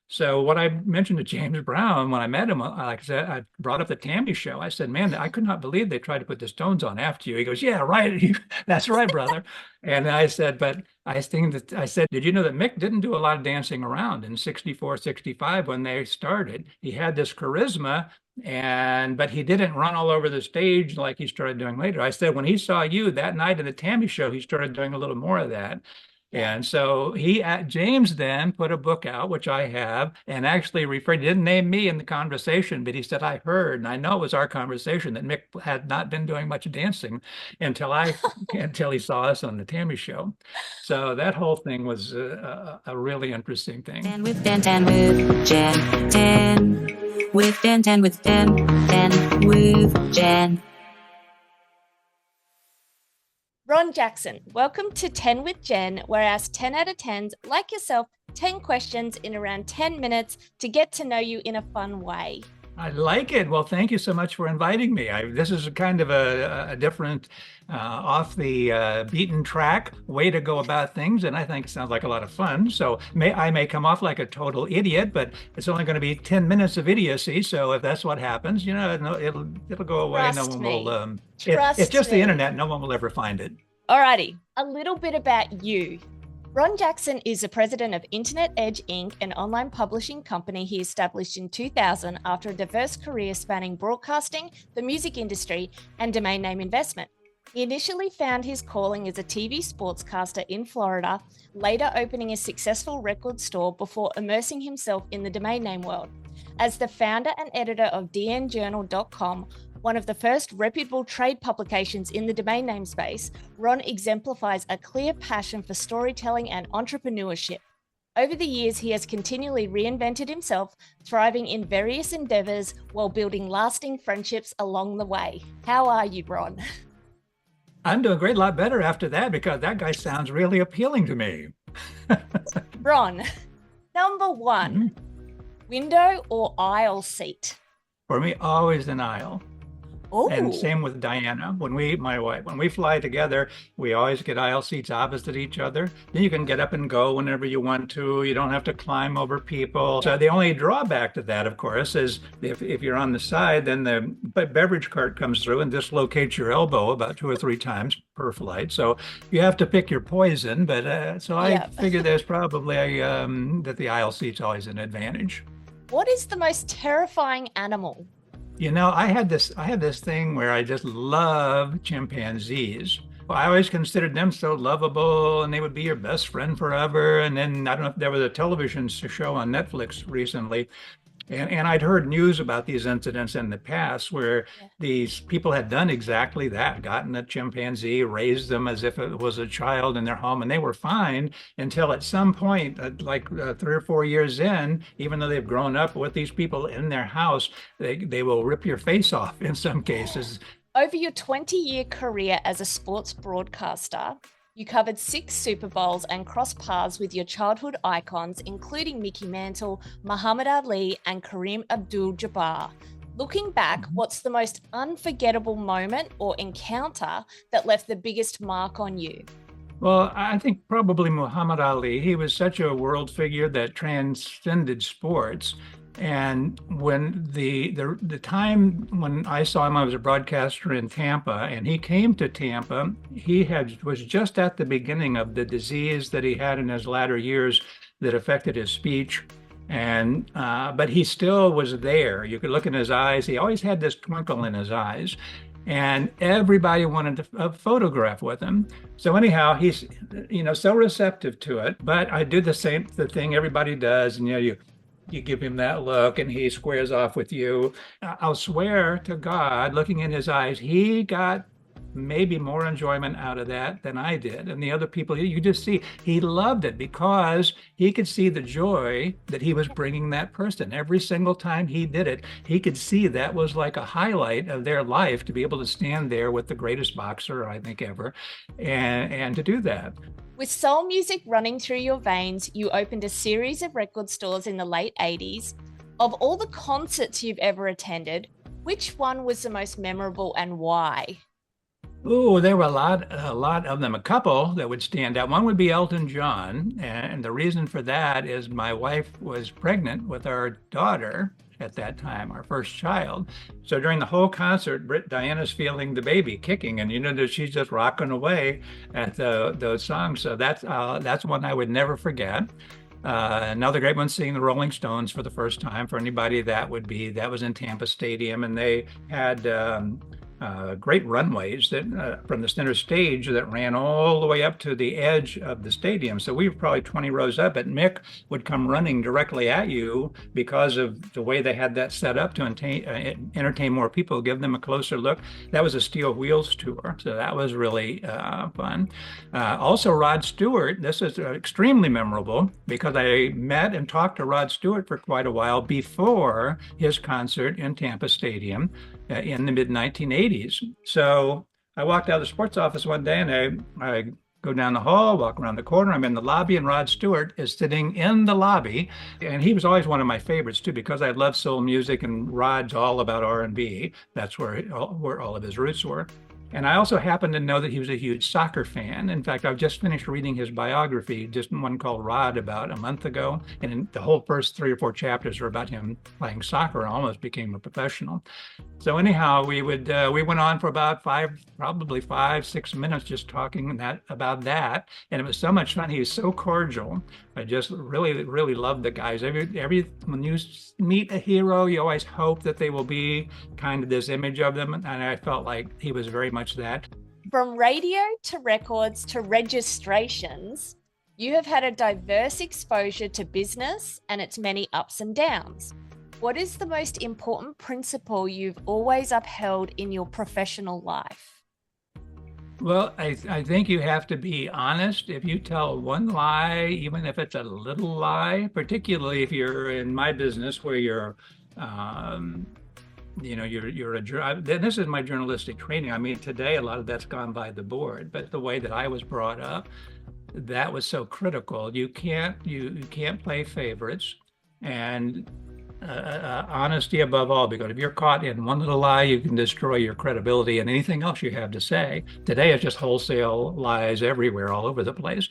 So what I mentioned to James Brown when I met him, like I said, I brought up the Tammy show. I said, "Man, I could not believe they tried to put the Stones on after you." He goes, "Yeah, right. That's right, brother." And I said, "But I think that I said, did you know that Mick didn't do a lot of dancing around in 64, 65 when they started? He had this charisma but he didn't run all over the stage like he started doing later." I said, when he saw you that night in the Tammy show, he started doing a little more of that. Yeah. And so James then put a book out, which I have, and actually referred, he didn't name me in the conversation, but he said, I heard, and I know it was our conversation, that Mick had not been doing much dancing until he saw us on the Tammy show. So that whole thing was a really interesting thing. Dan with Dan, Dan with Jen, Dan with Dan, Dan with Dan, Dan with Jen. Ron Jackson, welcome to 10 with Jen, where I ask 10 out of 10s, like yourself, 10 questions in around 10 minutes to get to know you in a fun way. I like it. Well, thank you so much for inviting me. This is kind of a different, off the beaten track way to go about things, and I think it sounds like a lot of fun. So I may come off like a total idiot, but it's only going to be 10 minutes of idiocy. So if that's what happens, it'll go away. No Trust one me. will. It's Trust just the me. internet. No one will ever find it. Alrighty, a little bit about you. Ron Jackson is the president of Internet Edge Inc., an online publishing company he established in 2000 after a diverse career spanning broadcasting, the music industry, and domain name investment. He initially found his calling as a TV sportscaster in Florida, later opening a successful record store before immersing himself in the domain name world. As the founder and editor of dnjournal.com, one of the first reputable trade publications in the domain name space, Ron exemplifies a clear passion for storytelling and entrepreneurship. Over the years, he has continually reinvented himself, thriving in various endeavors while building lasting friendships along the way. How are you, Ron? I'm doing a great lot better after that because that guy sounds really appealing to me. Ron, number one, window or aisle seat? For me, always an aisle. And Oh, same with Diana. My wife, when we fly together, we always get aisle seats opposite each other. Then you can get up and go whenever you want to. You don't have to climb over people. So the only drawback to that, of course, is if you're on the side, then the beverage cart comes through and dislocates your elbow about 2 or 3 times per flight. So you have to pick your poison. But so I yeah. figure there's probably that the aisle seat's always an advantage. What is the most terrifying animal? I had this thing where I just love chimpanzees. I always considered them so lovable and they would be your best friend forever. And then I don't know if there was a television show on Netflix recently, and I'd heard news about these incidents in the past where Yeah. these people had done exactly that, gotten a chimpanzee, raised them as if it was a child in their home, and they were fine until at some point, 3 or 4 years in, even though they've grown up with these people in their house, they will rip your face off in some cases. Over your 20-year career as a sports broadcaster, you covered 6 Super Bowls and crossed paths with your childhood icons, including Mickey Mantle, Muhammad Ali, and Kareem Abdul-Jabbar. Looking back, what's the most unforgettable moment or encounter that left the biggest mark on you? Well, I think probably Muhammad Ali. He was such a world figure that transcended sports. And when the time when I saw him, I was a broadcaster in Tampa, and he came to Tampa. Was just at the beginning of the disease that he had in his latter years that affected his speech, and but he still was there. You could look in his eyes. He always had this twinkle in his eyes, and everybody wanted a photograph with him. So anyhow, he's so receptive to it. But I do the thing everybody does, and you give him that look and he squares off with you. I'll swear to God, looking in his eyes, he got maybe more enjoyment out of that than I did. And the other people, you just see, he loved it because he could see the joy that he was bringing that person. Every single time he did it, he could see that was like a highlight of their life to be able to stand there with the greatest boxer, I think, ever, and to do that. With soul music running through your veins, you opened a series of record stores in the late 80s. Of all the concerts you've ever attended, which one was the most memorable and why? Oh, there were a lot of them. A couple that would stand out. One would be Elton John, and the reason for that is my wife was pregnant with our daughter at that time, our first child. So during the whole concert, Diana's feeling the baby kicking, and that she's just rocking away at those songs. So that's one I would never forget. Another great one, seeing the Rolling Stones for the first time. For anybody, that was in Tampa Stadium, and they had great runways that from the center stage that ran all the way up to the edge of the stadium. So we were probably 20 rows up, but Mick would come running directly at you because of the way they had that set up to entertain more people, give them a closer look. That was a Steel Wheels tour, so that was really fun. Also, Rod Stewart. This is extremely memorable because I met and talked to Rod Stewart for quite a while before his concert in Tampa Stadium in the mid 1980s. So I walked out of the sports office one day and I go down the hall, walk around the corner. I'm in the lobby, and Rod Stewart is sitting in the lobby. And he was always one of my favorites too, because I love soul music, and Rod's all about R&B. That's where all of his roots were. And I also happen to know that he was a huge soccer fan. In fact, I've just finished reading his biography, just one called Rod, about a month ago. And the whole first 3 or 4 chapters are about him playing soccer and almost became a professional. So anyhow, we went on for about probably 5-6 minutes just talking about that. And it was so much fun. He was so cordial. I just really, really loved the guys. When you meet a hero, you always hope that they will be kind of this image of them. And I felt like he was very much that. From radio to records to registrations, you have had a diverse exposure to business and its many ups and downs. What is the most important principle you've always upheld in your professional life? Well, I think you have to be honest. If you tell one lie, even if it's a little lie, particularly if you're in my business where you're this is my journalistic training. I mean, today a lot of that's gone by the board, but the way that I was brought up, that was so critical. You can't play favorites, and honesty above all, because if you're caught in one little lie, you can destroy your credibility and anything else you have to say. Today it's just wholesale lies everywhere, all over the place.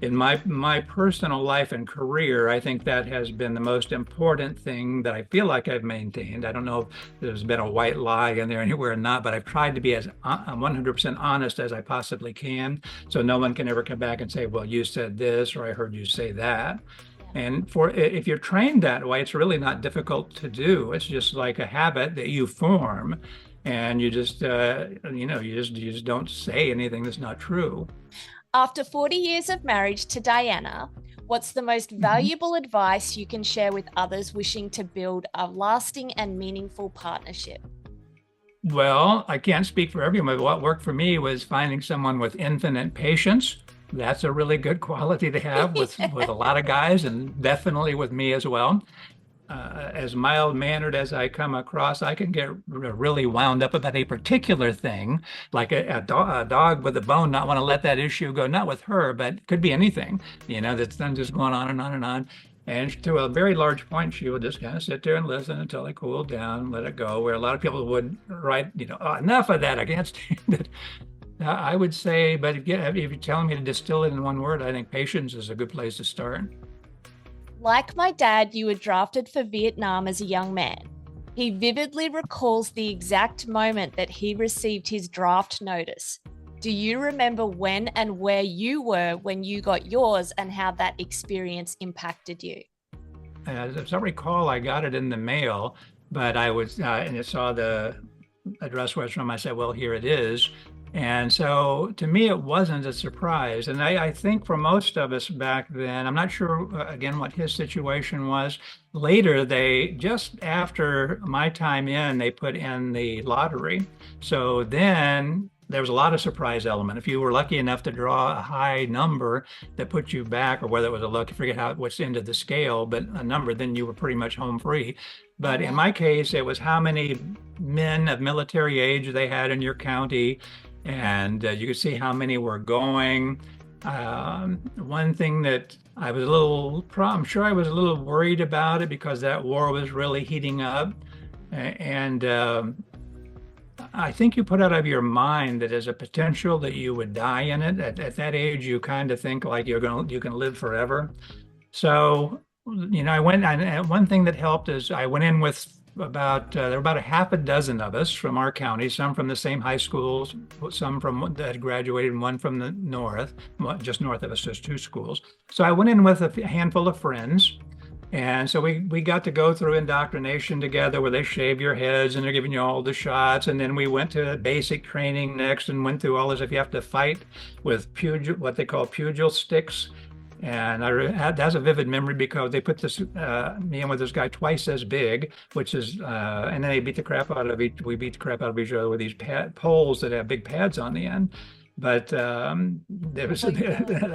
In my personal life and career, I think that has been the most important thing that I feel like I've maintained. I don't know if there's been a white lie in there anywhere or not, but I've tried to be as 100% honest as I possibly can, so no one can ever come back and say, well, you said this, or I heard you say that. And if you're trained that way, it's really not difficult to do. It's just like a habit that you form, and you just you just don't say anything that's not true. After 40 years of marriage to Diana, what's the most valuable advice you can share with others wishing to build a lasting and meaningful partnership? Well, I can't speak for everyone, but what worked for me was finding someone with infinite patience. That's a really good quality to have with a lot of guys, and definitely with me as well. As mild-mannered as I come across, I can get really wound up about a particular thing, like a dog with a bone, not want to let that issue go, not with her, but could be anything, that's then just going on and on and on. And to a very large point, she would just kind of sit there and listen until I cooled down, let it go, where a lot of people would write, enough of that, I can't stand it. I would say, but if you're telling me to distill it in one word, I think patience is a good place to start. Like my dad, you were drafted for Vietnam as a young man. He vividly recalls the exact moment that he received his draft notice. Do you remember when and where you were when you got yours, and how that experience impacted you? As I recall, I got it in the mail, but I was, and I saw the address where it's from. I said, well, here it is. And so to me, it wasn't a surprise. And I think for most of us back then, I'm not sure, again, what his situation was. Later, just after my time in, they put in the lottery. So then there was a lot of surprise element. If you were lucky enough to draw a high number that put you back, or whether it was a luck, I forget what's into the scale, but a number, then you were pretty much home free. But in my case, it was how many men of military age they had in your county. And you could see how many were going. One thing that I'm sure I was a little worried about it, because that war was really heating up. And I think you put out of your mind that there's a potential that you would die in it. At that age, you kind of think like you can live forever. So, I went, and one thing that helped is I went in with there were about a half a dozen of us from our county, some from the same high schools, some from that had graduated, and one from the north, just north of us, just two schools. So I went in with a handful of friends. And so we got to go through indoctrination together where they shave your heads and they're giving you all the shots. And then we went to basic training next and went through all this. If you have to fight with what they call pugil sticks. And that's a vivid memory because they put me in with this guy twice as big, and then they beat the crap out of we beat the crap out of each other with these poles that have big pads on the end. But that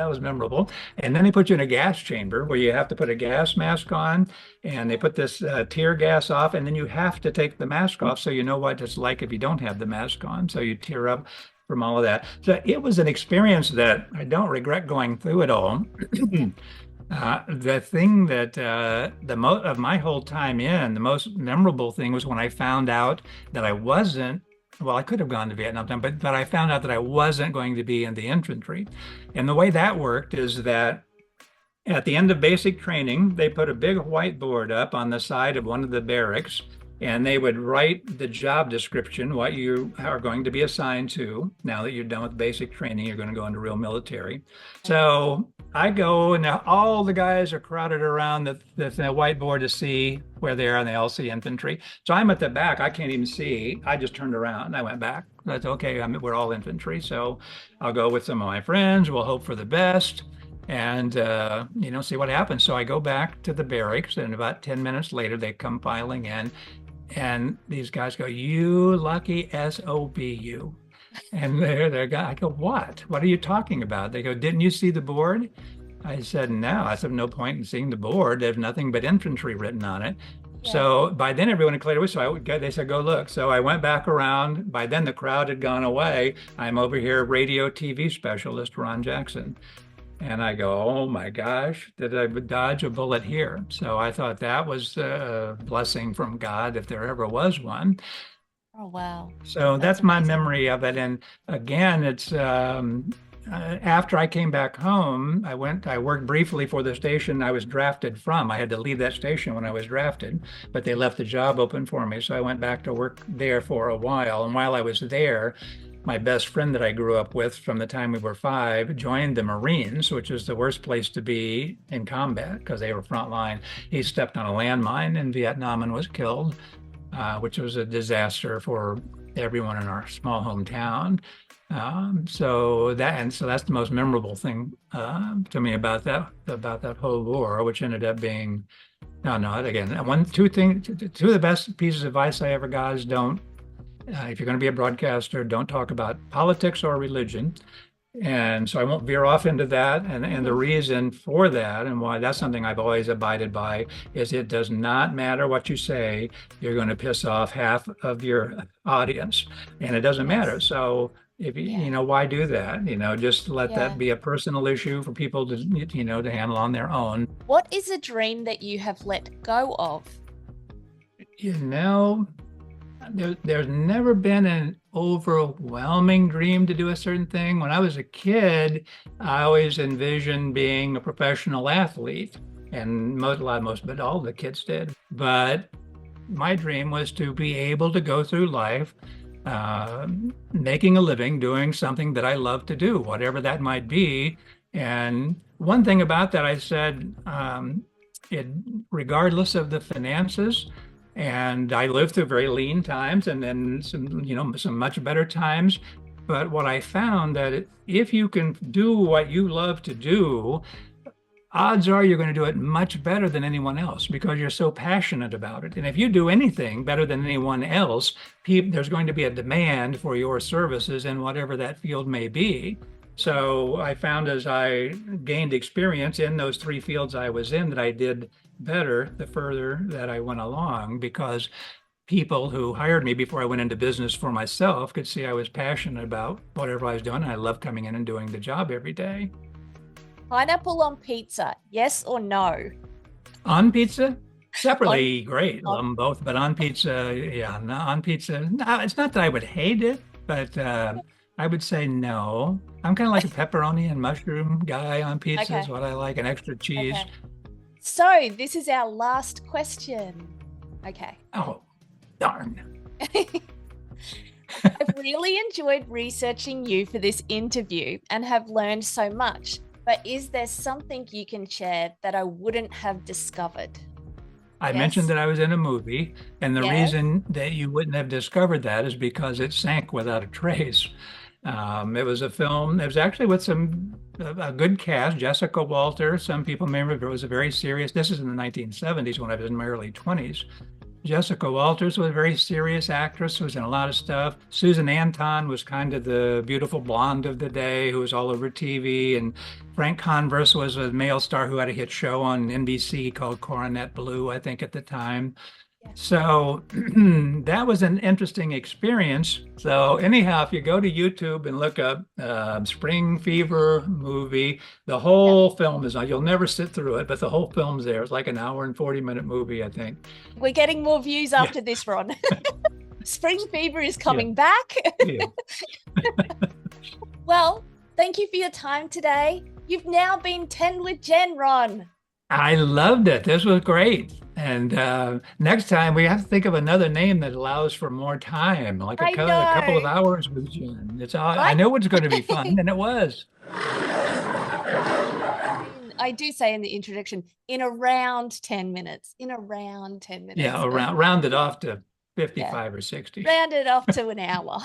was memorable. And then they put you in a gas chamber where you have to put a gas mask on, and they put this tear gas off, and then you have to take the mask off so you know what it's like if you don't have the mask on. So you tear up from all of that. So it was an experience that I don't regret going through it all. The thing that of my whole time in, the most memorable thing was when I found out that I wasn't. Well, I could have gone to Vietnam, but I found out that I wasn't going to be in the infantry. And the way that worked is that at the end of basic training, they put a big whiteboard up on the side of one of the barracks, and they would write the job description, what you are going to be assigned to. Now that you're done with basic training, you're going to go into real military. So I go, and now all the guys are crowded around the whiteboard to see where they are, and they all see infantry. So I'm at the back. I can't even see. I just turned around and I went back. That's okay. We're all infantry. So I'll go with some of my friends. We'll hope for the best and, see what happens. So I go back to the barracks, and about 10 minutes later, they come filing in. And these guys go, "You lucky SOB, you." And they're I go, "What? What are you talking about?" They go, "Didn't you see the board?" I said, "No." I said, "No point in seeing the board. There's nothing but infantry written on it." Yeah. So by then everyone had cleared away. So they said, "Go look." So I went back around. By then the crowd had gone away. I'm over here, radio TV specialist Ron Jackson. And I go, "Oh my gosh, did I dodge a bullet here?" So I thought that was a blessing from God, if there ever was one. Oh, wow. So that's my memory of it. And again, it's after I came back home, I worked briefly for the station I was drafted from. I had to leave that station when I was drafted, but they left the job open for me. So I went back to work there for a while. And while I was there, my best friend that I grew up with from the time we were 5 joined the Marines, which is the worst place to be in combat because they were frontline. He stepped on a landmine in Vietnam and was killed, which was a disaster for everyone in our small hometown. So that's the most memorable thing to me about that whole war, which ended up being two of the best pieces of advice I ever got is if you're going to be a broadcaster, don't talk about politics or religion. And so I won't veer off into that. And the reason for that, and why that's something I've always abided by, is it does not matter what you say, you're going to piss off half of your audience. And it doesn't matter. So if why do that? Just let that be a personal issue for people to, to handle on their own. What is a dream that you have let go of? There's never been an overwhelming dream to do a certain thing. When I was a kid, I always envisioned being a professional athlete, and most all the kids did. But my dream was to be able to go through life, making a living, doing something that I love to do, whatever that might be. And one thing about that, I said, regardless of the finances. And I lived through very lean times and then some much better times. But what I found that if you can do what you love to do, odds are you're going to do it much better than anyone else because you're so passionate about it. And if you do anything better than anyone else, there's going to be a demand for your services in whatever that field may be. So I found as I gained experience in those 3 fields I was in that I did better the further that I went along, because people who hired me before I went into business for myself could see I was passionate about whatever I was doing. I love coming in and doing the job every day. Pineapple on pizza, yes or no? On pizza? Separately, great, love on- them both, but on pizza, yeah, no, on pizza. No, it's not that I would hate it, but I would say no. I'm kind of like a pepperoni and mushroom guy on pizza is Okay. what I like, and extra cheese. Okay. So this is our last question. Okay. Oh, darn. I've really enjoyed researching you for this interview and have learned so much. But is there something you can share that I wouldn't have discovered? I Yes. mentioned that I was in a movie, and the Yes. reason that you wouldn't have discovered that is because it sank without a trace. It was a film. It was actually with a good cast. Jessica Walter. Some people may remember it was a very serious. This is in the 1970s when I was in my early 20s. Jessica Walters was a very serious actress who was in a lot of stuff. Susan Anton was kind of the beautiful blonde of the day who was all over TV. And Frank Converse was a male star who had a hit show on NBC called Coronet Blue, I think, at the time. Yeah. So that was an interesting experience. So anyhow, if you go to YouTube and look up Spring Fever movie, the whole film is on. You'll never sit through it, but the whole film's there. It's like an hour and 40-minute movie, I think. We're getting more views after this, Ron. Spring Fever is coming back. Yeah. Well, thank you for your time today. You've now been 10 with Jen, Ron. I loved it. This was great. And next time we have to think of another name that allows for more time, like a couple of hours with Jen. It's all, I know it's going to be fun, and it was. I do say in the introduction, in around 10 minutes. In around 10 minutes. Yeah, round it off to 55 or 60. Round it off to an hour.